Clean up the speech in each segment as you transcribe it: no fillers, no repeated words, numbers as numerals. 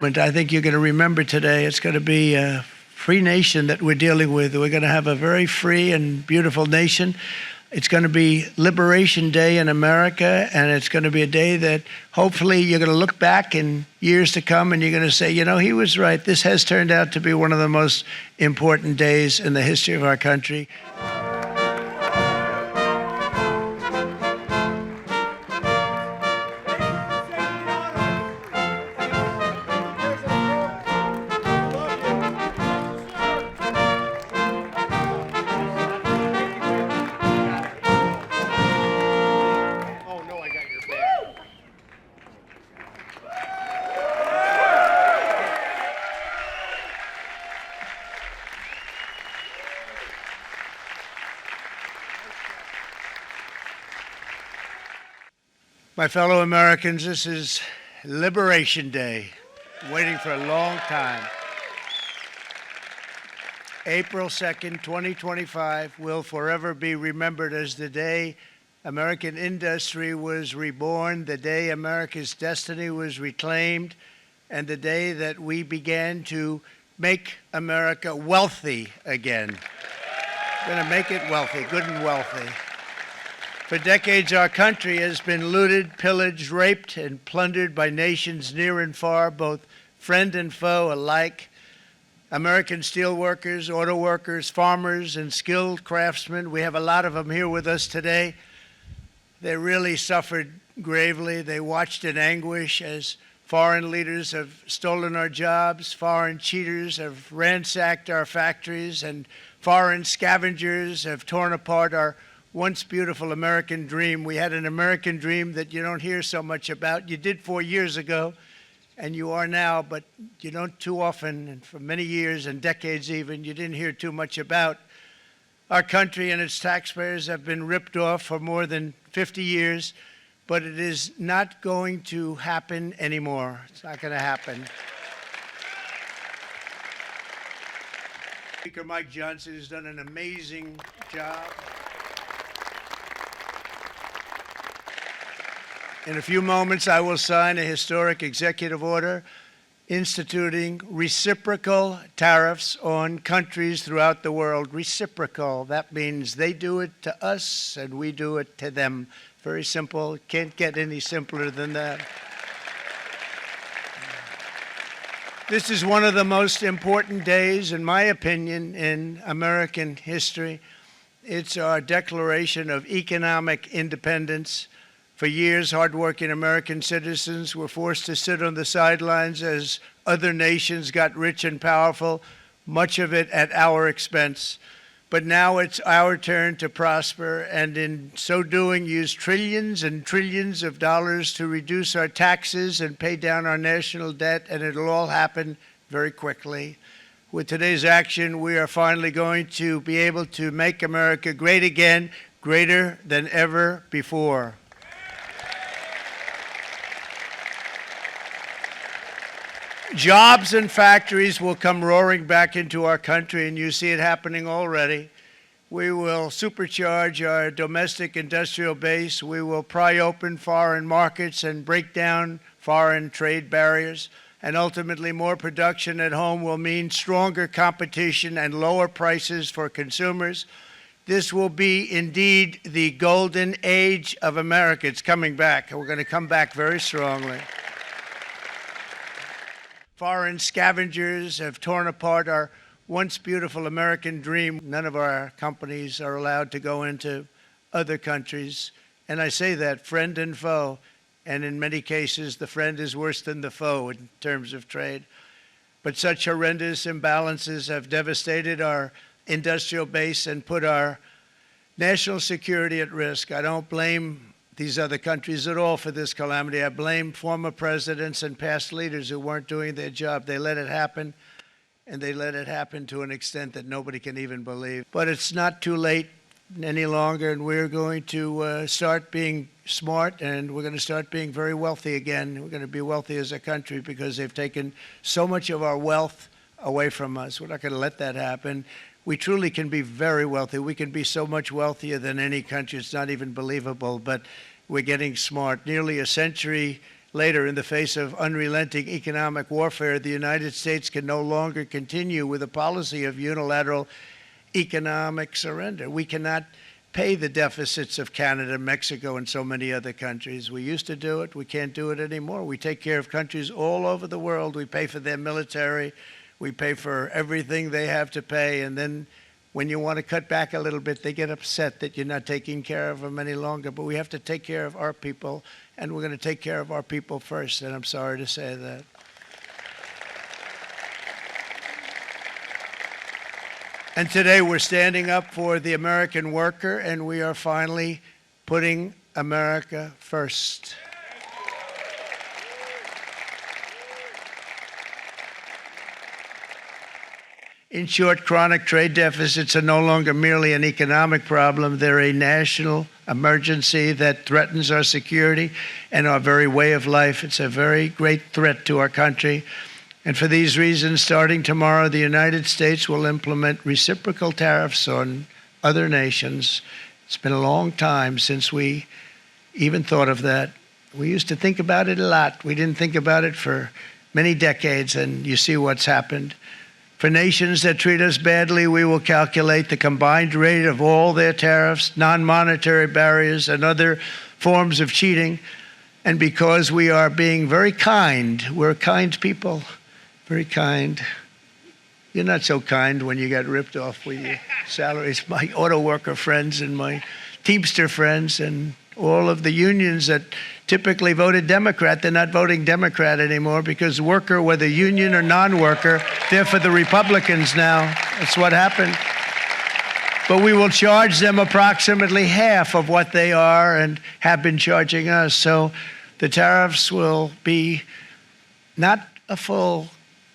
But I think you're going to remember today, it's going to be a free nation that we're dealing with. We're going to have a very free and beautiful nation. It's going to be Liberation Day in America, and it's going to be a day that hopefully you're going to look back in years to come and you're going to say, you know, he was right. This has turned out to be one of the most important days in the history of our country. My fellow Americans, this is Liberation Day, waiting for a long time. April 2nd, 2025 will forever be remembered as the day American industry was reborn, the day America's destiny was reclaimed, and the day that we began to make America wealthy again. We're going to make it wealthy, good and wealthy. For decades, our country has been looted, pillaged, raped, and plundered by nations near and far, both friend and foe alike. American steelworkers, auto workers, farmers, and skilled craftsmen, we have a lot of them here with us today. They really suffered gravely. They watched in anguish as foreign leaders have stolen our jobs, foreign cheaters have ransacked our factories, and foreign scavengers have torn apart our once beautiful American dream. We had an American dream that you don't hear so much about. You did 4 years ago, and you are now, but you don't too often, and for many years and decades even, you didn't hear too much about. Our country and its taxpayers have been ripped off for more than 50 years, but it is not going to happen anymore. It's not going to happen. Speaker Mike Johnson has done an amazing job. In a few moments, I will sign a historic executive order instituting reciprocal tariffs on countries throughout the world. Reciprocal, that means they do it to us and we do it to them. Very simple, can't get any simpler than that. This is one of the most important days, in my opinion, in American history. It's our declaration of economic independence. For years, hardworking American citizens were forced to sit on the sidelines as other nations got rich and powerful, much of it at our expense. But now it's our turn to prosper, and in so doing, use trillions and trillions of dollars to reduce our taxes and pay down our national debt, and it'll all happen very quickly. With today's action, we are finally going to be able to make America great again, greater than ever before. Jobs and factories will come roaring back into our country, and you see it happening already. We will supercharge our domestic industrial base. We will pry open foreign markets and break down foreign trade barriers. And ultimately, more production at home will mean stronger competition and lower prices for consumers. This will be indeed the golden age of America. It's coming back, and we're going to come back very strongly. Foreign scavengers have torn apart our once beautiful American dream. None of our companies are allowed to go into other countries. And I say that, friend and foe. And in many cases, the friend is worse than the foe in terms of trade. But such horrendous imbalances have devastated our industrial base and put our national security at risk. I don't blame these other countries at all for this calamity. I blame former presidents and past leaders who weren't doing their job. They let it happen, and they let it happen to an extent that nobody can even believe. But it's not too late any longer, and we're going to start being smart, and we're going to start being very wealthy again. We're going to be wealthy as a country because they've taken so much of our wealth away from us. We're not going to let that happen. We truly can be very wealthy. We can be so much wealthier than any country. It's not even believable, but we're getting smart. Nearly a century later, in the face of unrelenting economic warfare, the United States can no longer continue with a policy of unilateral economic surrender. We cannot pay the deficits of Canada, Mexico, and so many other countries. We used to do it. We can't do it anymore. We take care of countries all over the world. We pay for their military. We pay for everything they have to pay. And then when you want to cut back a little bit, they get upset that you're not taking care of them any longer. But we have to take care of our people, and we're going to take care of our people first. And I'm sorry to say that. And today we're standing up for the American worker, and we are finally putting America first. In short, chronic trade deficits are no longer merely an economic problem. They're a national emergency that threatens our security and our very way of life. It's a very great threat to our country. And for these reasons, starting tomorrow, the United States will implement reciprocal tariffs on other nations. It's been a long time since we even thought of that. We used to think about it a lot. We didn't think about it for many decades, and you see what's happened. For nations that treat us badly, we will calculate the combined rate of all their tariffs, non-monetary barriers, and other forms of cheating. And because we are being very kind, we're kind people, very kind. You're not so kind when you got ripped off with your salaries. My auto worker friends and my Teamster friends and all of the unions that typically voted Democrat, they're not voting Democrat anymore because worker, whether union or non-worker, they're for the Republicans now. That's what happened. But we will charge them approximately half of what they are and have been charging us. So the tariffs will be not a full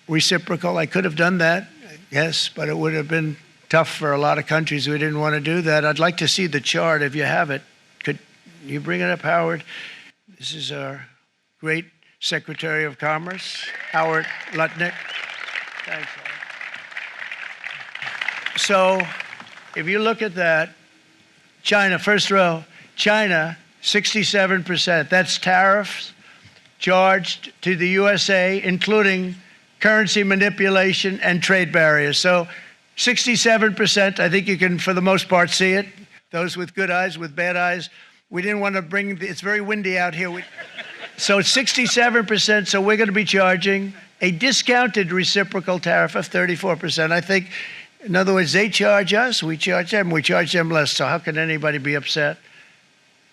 reciprocal. I could have done that, yes, but it would have been tough for a lot of countries. We didn't want to do that. I'd like to see the chart if you have it. Could you bring it up, Howard? This is our great Secretary of Commerce, Howard Lutnick. Thanks, Howard. So if you look at that, China, first row, China, 67%. That's tariffs charged to the USA, including currency manipulation and trade barriers. So 67%, I think you can, for the most part, see it. Those with good eyes, with bad eyes. We didn't want to bring, it's very windy out here. So it's 67%, so we're going to be charging a discounted reciprocal tariff of 34%. I think, in other words, they charge us, we charge them less, so how can anybody be upset?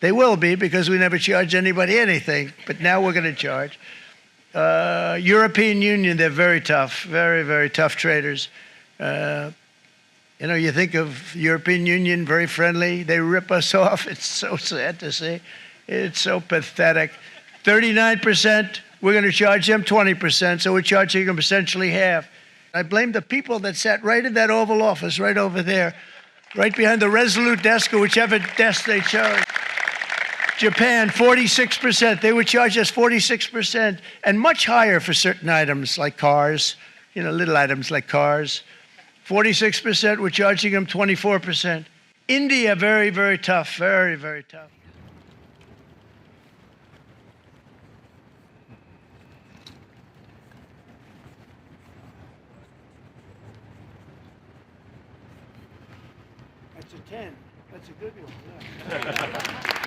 They will be, because we never charge anybody anything, but now we're going to charge. European Union, they're very tough, very, very tough traders. You know, you think of European Union, very friendly. They rip us off. It's so sad to see. It's so pathetic. 39%, we're going to charge them 20%, so we're charging them essentially half. I blame the people that sat right in that Oval Office, right over there, right behind the Resolute desk or whichever desk they chose. Japan, 46%. They would charge us 46%, and much higher for certain items like cars, you know, little items like cars. 46%, we're charging them 24%. India, very, very tough, very, very tough. That's a 10. That's a good one, yeah.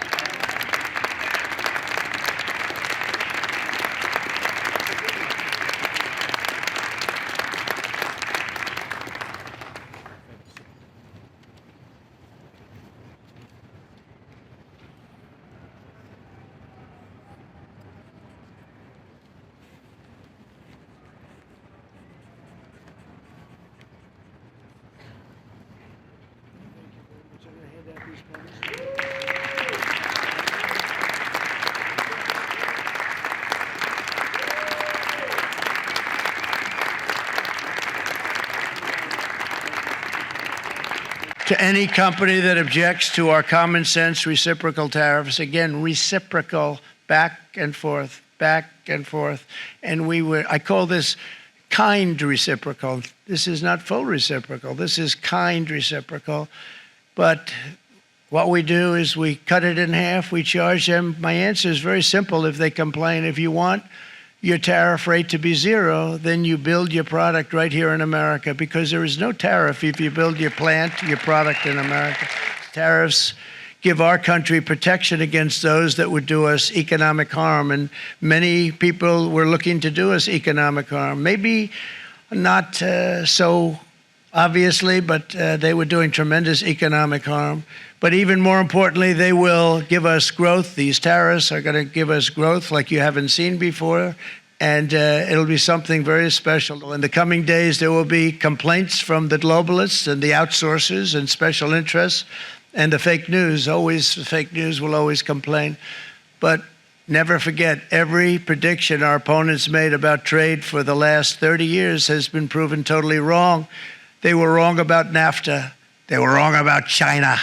To any company that objects to our common sense reciprocal tariffs, again, reciprocal, back and forth, back and forth. And I call this kind reciprocal. This is not full reciprocal. This is kind reciprocal. But What we do is we cut it in half, we charge them. My answer is very simple if they complain. If you want your tariff rate to be zero, then you build your product right here in America, because there is no tariff if you build your plant, your product in America. Tariffs give our country protection against those that would do us economic harm, and many people were looking to do us economic harm. Maybe not so obviously, but they were doing tremendous economic harm. But even more importantly, they will give us growth. These tariffs are going to give us growth like you haven't seen before, and it'll be something very special. In the coming days, there will be complaints from the globalists and the outsourcers and special interests, and the fake news. Always, the fake news will always complain. But never forget, every prediction our opponents made about trade for the last 30 years has been proven totally wrong. They were wrong about NAFTA. They were wrong about China.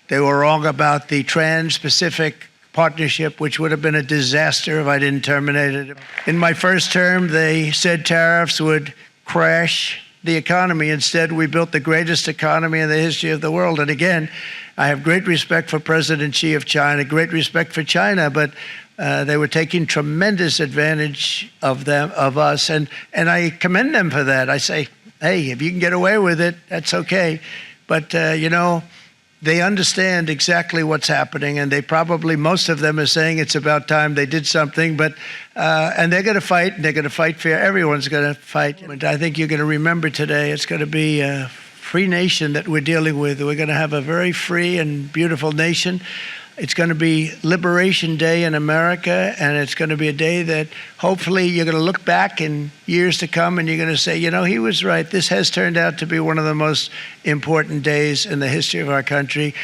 They were wrong about the Trans-Pacific Partnership, which would have been a disaster if I didn't terminate it. In my first term, they said tariffs would crash the economy. Instead, we built the greatest economy in the history of the world. And again, I have great respect for President Xi of China, great respect for China, but they were taking tremendous advantage of us, and I commend them for that. I say, hey, if you can get away with it, that's okay. But, you know, they understand exactly what's happening, and they probably, most of them are saying it's about time they did something, but, and they're going to fight, and they're going to fight fair. Everyone's going to fight. And I think you're going to remember today, it's going to be a free nation that we're dealing with. We're going to have a very free and beautiful nation. It's going to be Liberation Day in America, and it's going to be a day that hopefully you're going to look back in years to come and you're going to say, you know, he was right. This has turned out to be one of the most important days in the history of our country.